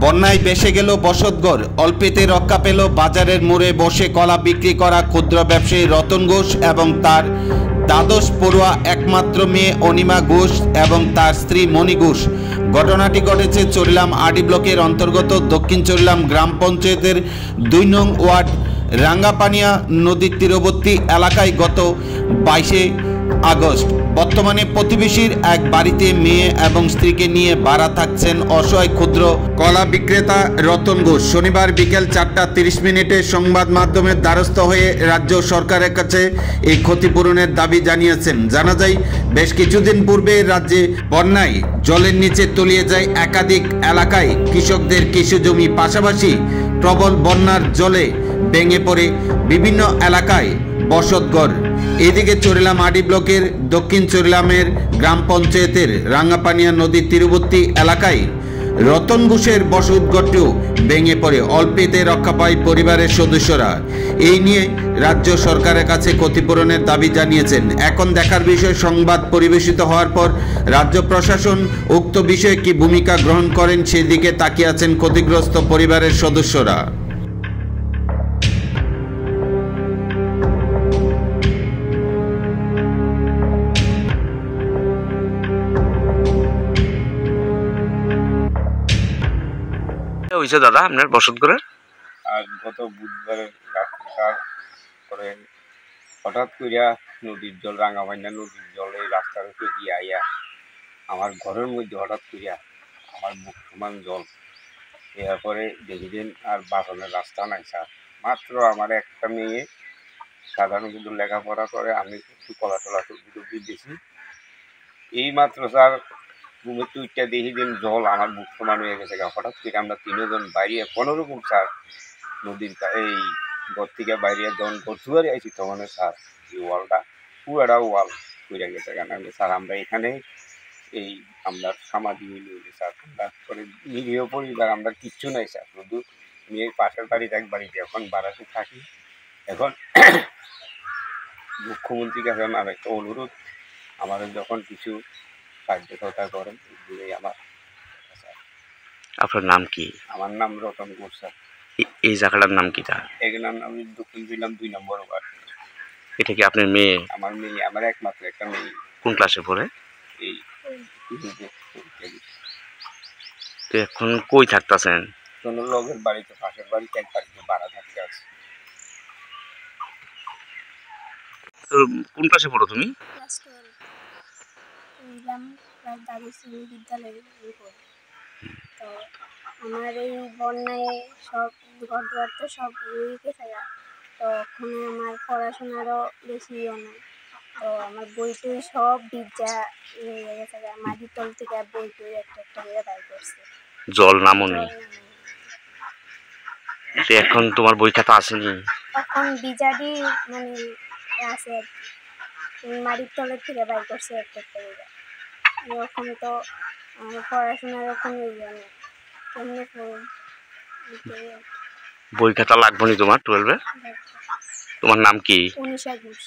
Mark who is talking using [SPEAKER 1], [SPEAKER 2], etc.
[SPEAKER 1] বন্যায় ভেসে গেল বসতঘর, অল্পেতে রক্ষা পেল বাজারের মোড়ে বসে কলা বিক্রি করা ক্ষুদ্র ব্যবসায়ী রতন ঘোষ এবং তার দ্বাদশ পড়ুয়া একমাত্র মেয়ে অনিমা ঘোষ এবং তার স্ত্রী মণি ঘোষ। ঘটনাটি ঘটেছে চরিলাম আডি ব্লকের অন্তর্গত দক্ষিণ চরিলাম গ্রাম পঞ্চায়েতের ২ নং ওয়ার্ড রাঙ্গাপানিয়া নদীর তীরবর্তী এলাকায় গত ২২ আগস্ট। বর্তমানে প্রতিবেশীর এক বাড়িতে মেয়ে এবং স্ত্রীকে নিয়ে ভাড়া থাকছেন অসহায় ক্ষুদ্র কলা বিক্রেতা রতন ঘোষ। শনিবার বিকেল ৪:৩০ সংবাদ মাধ্যমের দ্বারস্থ হয়ে রাজ্য সরকারের কাছে এই ক্ষতিপূরণের দাবি জানিয়েছেন। জানা যায়, বেশ কিছুদিন পূর্বে রাজ্যে বন্যায় জলের নিচে তলিয়ে যায় একাধিক এলাকায় কৃষকদের কৃষি জমি, পাশাপাশি প্রবল বন্যার জলে ভেঙে পড়ে বিভিন্ন এলাকায় বসতঘর। এদিকে চরিলাম আডি ব্লকের দক্ষিণ চরিলামের গ্রাম পঞ্চায়েতের রাঙ্গাপানিয়া নদীর তীরবর্তী এলাকায় রতন ঘোষের বসতঘরটিও ভেঙে পড়ে অল্পেতে রক্ষা পায় পরিবারের সদস্যরা। এই নিয়ে রাজ্য সরকারের কাছে ক্ষতিপূরণের দাবি জানিয়েছেন। এখন দেখার বিষয়, সংবাদ পরিবেশিত হওয়ার পর রাজ্য প্রশাসন উক্ত বিষয়ে কি ভূমিকা গ্রহণ করেন সেদিকে তাকিয়ে আছেন ক্ষতিগ্রস্ত পরিবারের সদস্যরা।
[SPEAKER 2] হয়েছে দাদা আপনার বসতঘরে?
[SPEAKER 3] আর গত বুধবারে রাত্রিকার করে হঠাৎ করিয়া নদীর জল, রাঙ্গামাইনা নদীর জল এই রাস্তার উপরে দিয়ে আইয়া আমার ঘরের মধ্যে হঠাৎ করিয়া আমার বুক সমান জল। এরপরে দেখেছেন আর বাসনের রাস্তা নাই স্যার। মাত্র আমার একটা মেয়ে সাধারণ কিন্তু লেখাপড়া করে, আমি একটু কলা টলা সবজি দিয়েছি। এই মাত্র স্যার ঘুমের টুইটটা দেখি দিন জল আমার বুক সমান হয়ে গেছে। হঠাৎ করে আমরা ৩ জন বাইরে কোনোরকম স্যার নদীর এই ঘর থেকে বাইরে যখন গরচুয়ারি আইছি তখন স্যার এই ওয়ালটা পুরাটা ওয়াল হয়ে গেছে। কেন স্যার আমরা এখানে এই আমরা সমাধি হইলে স্যার আমরা করে নিরীহ পরিবার, আমরা কিচ্ছু নাই স্যার। শুধু মেয়ের পাশের বাড়িতে এক বাড়িতে এখন বাড়াতে থাকি। এখন মুখ্যমন্ত্রীর কাছে আমার একটা অনুরোধ, আমাদের যখন কিছু কার্যকর্তা করেন এগুলোই আমার।
[SPEAKER 2] আপনার নাম কি?
[SPEAKER 3] আমার নাম রতন ঘোষ স্যার।
[SPEAKER 2] এই জায়গাটার নাম কি? তার
[SPEAKER 3] এগুলোর নাম আমি দক্ষিণ চরিলাম ২ নম্বর ওয়ার্ড।
[SPEAKER 2] এটা কি আপনার মেয়ে?
[SPEAKER 3] আমার মেয়ে, আমার একমাত্র একটা মেয়ে।
[SPEAKER 2] কোন ক্লাসে পড়ে?
[SPEAKER 3] এই
[SPEAKER 2] তো এখন কই থাকতেছেন?
[SPEAKER 3] কোনো লোকের বাড়িতে, পাশের বাড়িতে এক বাড়িতে ভাড়া থাকতে আছে।
[SPEAKER 2] কোন ক্লাসে পড়ো তুমি?
[SPEAKER 4] তো আমার এই বন্যায় সব ঘর দুয়ার তো সব উড়ে গেছে, তো ওখানে আমার পড়াশোনারও বেশি নাই। তো আমার বই টই সব ভিজা হয়ে গেছে, মাটির তল থেকে বই টই একটা একটা করে বাইর করছে।
[SPEAKER 2] জল নামনি? এখন তোমার বই খাতা আসেনি?
[SPEAKER 4] এখন ভিজাডি মানে আছে আর কি, মাটির তলের থেকে বাইর করছে একটা একটা করে। এরকম তো পড়াশোনার কোনো ইয়ে নেই, কেমনি
[SPEAKER 2] বই খাতা লাগবে নি তোমার 12-এ? তোমার নাম কি?
[SPEAKER 4] অনিশা ঘোষ।